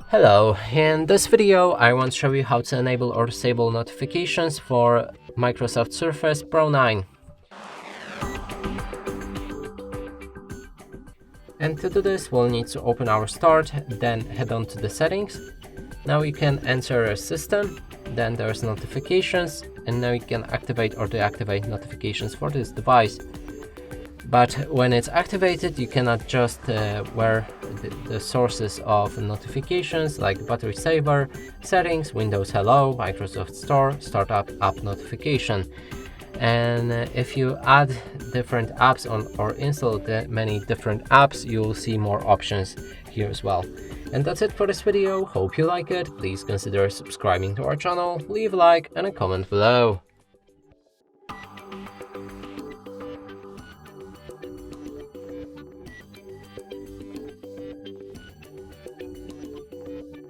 Hello, in this video I want to show you how to enable or disable notifications for Microsoft Surface Pro 9. And to do this we'll need to open our Start, then head on to the settings. Now you can enter a system, then there's notifications, and now you can activate or deactivate notifications for this device. But when it's activated, you can adjust where the sources of notifications like battery saver, settings, Windows Hello, Microsoft Store, Startup app notification. And if you add different apps on or install many different apps, you'll see more options here as well. And that's it for this video. Hope you like it. Please consider subscribing to our channel, leave a like and a comment below.